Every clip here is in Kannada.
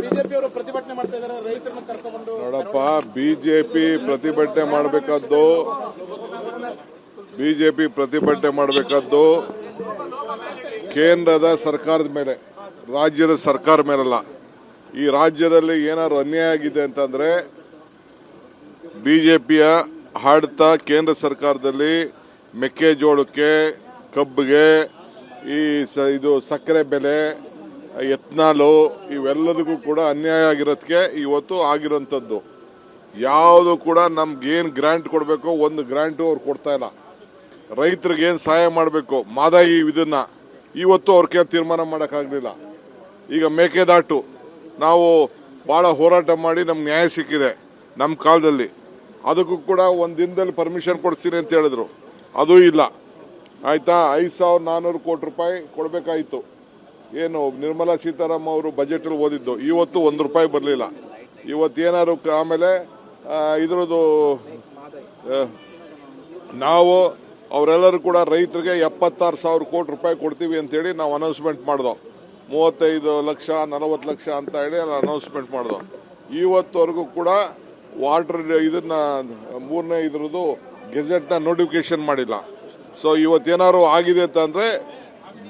ಬಿಜೆಪಿ ಅವರು ಪ್ರತಿಭಟನೆ ಮಾಡ್ತಾ ಇದ್ದಾರೆ, ರೈತರನ್ನ ಕರ್ಕೊಂಡು. ನೋಡಪ್ಪ, ಬಿಜೆಪಿ ಪ್ರತಿಭಟನೆ ಮಾಡಬೇಕಾದ್ದು ಕೇಂದ್ರದ ಸರ್ಕಾರದ ಮೇಲೆ, ರಾಜ್ಯದ ಸರ್ಕಾರ ಮೇಲಲ್ಲ. ಈ ರಾಜ್ಯದಲ್ಲಿ ಏನಾದ್ರು ಅನ್ಯಾಯ ಆಗಿದೆ ಅಂತಂದ್ರೆ ಬಿಜೆಪಿಯ ಆಡಳಿತ ಕೇಂದ್ರ ಸರ್ಕಾರದಲ್ಲಿ ಮೆಕ್ಕೆಜೋಳಕ್ಕೆ, ಕಬ್ಬಿಗೆ, ಇದು ಸಕ್ಕರೆ ಬೆಲೆ, ಎತ್ನಾಲು ಇವೆಲ್ಲದಕ್ಕೂ ಕೂಡ ಅನ್ಯಾಯ ಆಗಿರೋದಕ್ಕೆ ಇವತ್ತು ಆಗಿರೋಂಥದ್ದು. ಯಾವುದು ಕೂಡ ನಮ್ಗೇನು ಗ್ರಾಂಟ್ ಕೊಡಬೇಕು ಒಂದು ಗ್ರಾಂಟು ಅವ್ರು ಕೊಡ್ತಾ ಇಲ್ಲ. ರೈತರಿಗೇನು ಸಹಾಯ ಮಾಡಬೇಕು ಮಾದಾಯಿ ಇದನ್ನು ಇವತ್ತು ಅವ್ರಿಗೆ ತೀರ್ಮಾನ ಮಾಡೋಕ್ಕಾಗಲಿಲ್ಲ. ಈಗ ಮೇಕೆದಾಟು ನಾವು ಭಾಳ ಹೋರಾಟ ಮಾಡಿ ನಮ್ಗೆ ನ್ಯಾಯ ಸಿಕ್ಕಿದೆ ನಮ್ಮ ಕಾಲದಲ್ಲಿ. ಅದಕ್ಕೂ ಕೂಡ ಒಂದು ದಿನದಲ್ಲಿ ಪರ್ಮಿಷನ್ ಕೊಡ್ತೀನಿ ಅಂತ ಹೇಳಿದ್ರು, ಅದೂ ಇಲ್ಲ. ಆಯಿತಾ, 5,400 ಕೋಟಿ ರೂಪಾಯಿ ಕೊಡಬೇಕಾಯಿತು. ಏನು ನಿರ್ಮಲಾ ಸೀತಾರಾಮನ್ ಅವರು ಬಜೆಟಲ್ಲಿ ಓದಿದ್ದು, ಇವತ್ತು ₹1 ಬರಲಿಲ್ಲ. ಇವತ್ತೇನಾದ್ರು ಆಮೇಲೆ ಇದ್ರದ್ದು ನಾವು ಅವರೆಲ್ಲರೂ ಕೂಡ ರೈತರಿಗೆ 76,000 ಕೋಟಿ ರೂಪಾಯಿ ಕೊಡ್ತೀವಿ ಅಂತೇಳಿ ನಾವು ಅನೌನ್ಸ್ಮೆಂಟ್ ಮಾಡ್ದೋ. 35 ಲಕ್ಷ 40 ಲಕ್ಷ ಅಂತ ಹೇಳಿ ಅನೌನ್ಸ್ಮೆಂಟ್ ಮಾಡ್ದೋ. ಇವತ್ತವರೆಗೂ ಕೂಡ ವಾಟರ್ ಇದನ್ನು 3ನೇ ಇದ್ರದ್ದು ಗೆಜೆಟ್ನ ನೋಟಿಫಿಕೇಶನ್ ಮಾಡಿಲ್ಲ. ಸೊ ಇವತ್ತೇನಾದ್ರು ಆಗಿದೆ ಅಂತಂದರೆ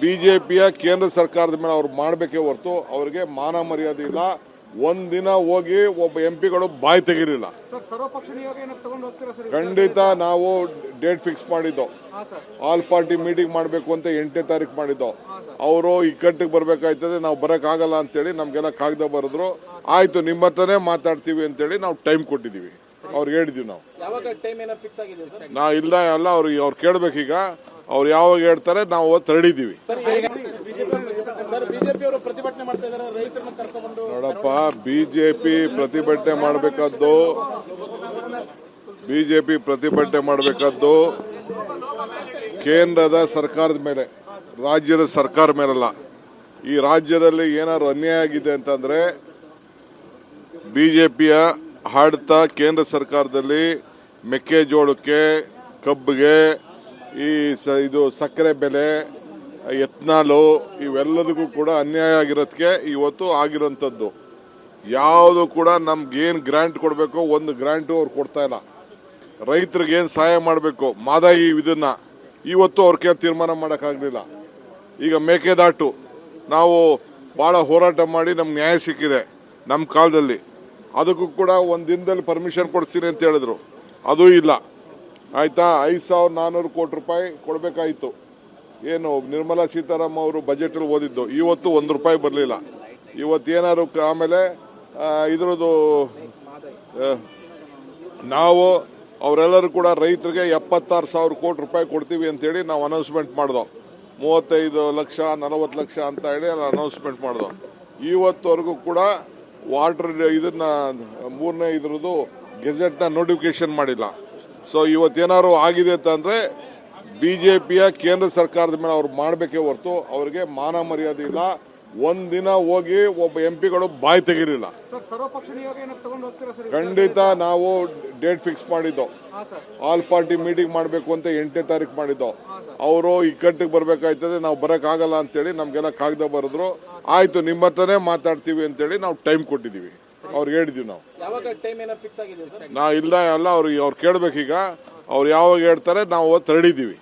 ಬಿಜೆಪಿಯ ಕೇಂದ್ರ ಸರ್ಕಾರದ ಮೇಲೆ ಅವ್ರು ಮಾಡಬೇಕೇ ಹೊರತು ಅವ್ರಿಗೆ ಮಾನ ಮರ್ಯಾದೆ ಇಲ್ಲ. ಒಂದಿನ ಹೋಗಿ ಒಬ್ಬ ಎಂಪಿಗಳು ಬಾಯಿ ತೆಗಿರಿಲ್ಲ. ಖಂಡಿತ ನಾವು ಡೇಟ್ ಫಿಕ್ಸ್ ಮಾಡಿದ್ದೋ, ಆಲ್ ಪಾರ್ಟಿ ಮೀಟಿಂಗ್ ಮಾಡಬೇಕು ಅಂತ 8ನೇ ತಾರೀಕು ಮಾಡಿದ್ದೋ. ಅವರು ಇಕ್ಕಟ್ಟಿಗೆ ಬರಬೇಕಾಯ್ತದೆ, ನಾವು ಬರೋಕ್ಕಾಗಲ್ಲ ಅಂತೇಳಿ ನಮಗೆಲ್ಲ ಕಾಗದ ಬರೆದ್ರು. ಆಯಿತು, ನಿಮ್ಮ ಹತ್ರನೇ ಮಾತಾಡ್ತೀವಿ ಅಂತೇಳಿ ನಾವು ಟೈಮ್ ಕೊಟ್ಟಿದ್ದೀವಿ, ಅವ್ರಿಗೆ ಹೇಳಿದ್ದೀವಿ. ನಾವು ಇಲ್ಲ ಅಲ್ಲ, ಅವ್ರು ಕೇಳಬೇಕೀಗ. ಅವ್ರು ಯಾವಾಗ ಹೇಳ್ತಾರೆ ನಾವು ತರಡಿದ್ದೀವಿ. ನೋಡಪ್ಪ, ಬಿಜೆಪಿ ಪ್ರತಿಭಟನೆ ಮಾಡಬೇಕಾದ್ದು ಕೇಂದ್ರದ ಸರ್ಕಾರದ ಮೇಲೆ, ರಾಜ್ಯದ ಸರ್ಕಾರ ಮೇಲಲ್ಲ. ಈ ರಾಜ್ಯದಲ್ಲಿ ಏನಾದ್ರು ಅನ್ಯಾಯ ಆಗಿದೆ ಅಂತಂದ್ರೆ ಬಿಜೆಪಿಯ ಆಡಳಿತ ಕೇಂದ್ರ ಸರ್ಕಾರದಲ್ಲಿ ಮೆಕ್ಕೆಜೋಳಕ್ಕೆ, ಕಬ್ಬಿಗೆ, ಇದು ಸಕ್ಕರೆ ಬೆಲೆ, ಎತ್ನಾಲು ಇವೆಲ್ಲದಕ್ಕೂ ಕೂಡ ಅನ್ಯಾಯ ಆಗಿರೋದಕ್ಕೆ ಇವತ್ತು ಆಗಿರೋಂಥದ್ದು. ಯಾವುದು ಕೂಡ ನಮ್ಗೇನು ಗ್ರಾಂಟ್ ಕೊಡಬೇಕು ಒಂದು ಗ್ರಾಂಟು ಅವ್ರು ಕೊಡ್ತಾ ಇಲ್ಲ. ರೈತರಿಗೇನು ಸಹಾಯ ಮಾಡಬೇಕು ಮಾದಾಯಿ ಇದನ್ನು ಇವತ್ತು ಅವ್ರಿಗೆ ತೀರ್ಮಾನ ಮಾಡೋಕ್ಕಾಗಲಿಲ್ಲ. ಈಗ ಮೇಕೆದಾಟು ನಾವು ಭಾಳ ಹೋರಾಟ ಮಾಡಿ ನಮ್ಗೆ ನ್ಯಾಯ ಸಿಕ್ಕಿದೆ ನಮ್ಮ ಕಾಲದಲ್ಲಿ. ಅದಕ್ಕೂ ಕೂಡ ಒಂದು ದಿನದಲ್ಲಿ ಪರ್ಮಿಷನ್ ಕೊಡ್ತೀನಿ ಅಂತ ಹೇಳಿದ್ರು, ಅದೂ ಇಲ್ಲ. ಆಯಿತಾ, 5,400 ಕೋಟಿ ರೂಪಾಯಿ ಕೊಡಬೇಕಾಯಿತು. ಏನು ನಿರ್ಮಲಾ ಸೀತಾರಾಮನ್ ಅವರು ಬಜೆಟಲ್ಲಿ ಓದಿದ್ದು, ಇವತ್ತು ₹1 ಬರಲಿಲ್ಲ. ಇವತ್ತೇನಾದ್ರು ಆಮೇಲೆ ಇದ್ರದ್ದು ನಾವು ಅವರೆಲ್ಲರೂ ಕೂಡ ರೈತರಿಗೆ 76,000 ಕೋಟಿ ರೂಪಾಯಿ ಕೊಡ್ತೀವಿ ಅಂತೇಳಿ ನಾವು ಅನೌನ್ಸ್ಮೆಂಟ್ ಮಾಡ್ದೋ. 35 ಲಕ್ಷ 40 ಲಕ್ಷ ಅಂತ ಹೇಳಿ ಅನೌನ್ಸ್ಮೆಂಟ್ ಮಾಡ್ದೋ. ಇವತ್ತವರೆಗೂ ಕೂಡ ವಾಟರ್ ಇದನ್ನು 3ನೇ ಇದ್ರದ್ದು ಗೆಜೆಟ್ನ ನೋಟಿಫಿಕೇಶನ್ ಮಾಡಿಲ್ಲ. ಸೊ ಇವತ್ತೇನಾದ್ರು ಆಗಿದೆ ಅಂತಂದರೆ ಬಿಜೆಪಿಯ ಕೇಂದ್ರ ಸರ್ಕಾರದ ಮೇಲೆ ಅವ್ರು ಮಾಡಬೇಕೇ ಹೊರತು ಅವ್ರಿಗೆ ಮಾನ ಮರ್ಯಾದೆ ಇಲ್ಲ. ಒಂದಿನ ಹೋಗಿ ಒಬ್ಬ ಎಂಪಿಗಳು ಬಾಯಿ ತೆಗಿರಿಲ್ಲ. ಖಂಡಿತ ನಾವು ಡೇಟ್ ಫಿಕ್ಸ್ ಮಾಡಿದ್ದೋ, ಆಲ್ ಪಾರ್ಟಿ ಮೀಟಿಂಗ್ ಮಾಡಬೇಕು ಅಂತ 8ನೇ ತಾರೀಕು ಮಾಡಿದ್ದೋ. ಅವರು ಇಕ್ಕಟ್ಟಿಗೆ ಬರಬೇಕಾಯ್ತದೆ, ನಾವು ಬರೋಕ್ಕಾಗಲ್ಲ ಅಂತೇಳಿ ನಮಗೆಲ್ಲ ಕಾಗದ ಬರೆದ್ರು. ಆಯಿತು, ನಿಮ್ಮ ಹತ್ರನೇ ಮಾತಾಡ್ತೀವಿ ಅಂತೇಳಿ ನಾವು ಟೈಮ್ ಕೊಟ್ಟಿದ್ದೀವಿ, ಅವ್ರಿಗೆ ಹೇಳಿದ್ದೀವಿ. ನಾವು ಇಲ್ಲ ಅಲ್ಲ, ಅವ್ರು ಕೇಳಬೇಕೀಗ. ಅವ್ರು ಯಾವಾಗ ಹೇಳ್ತಾರೆ ನಾವು ತರಡಿದ್ದೀವಿ.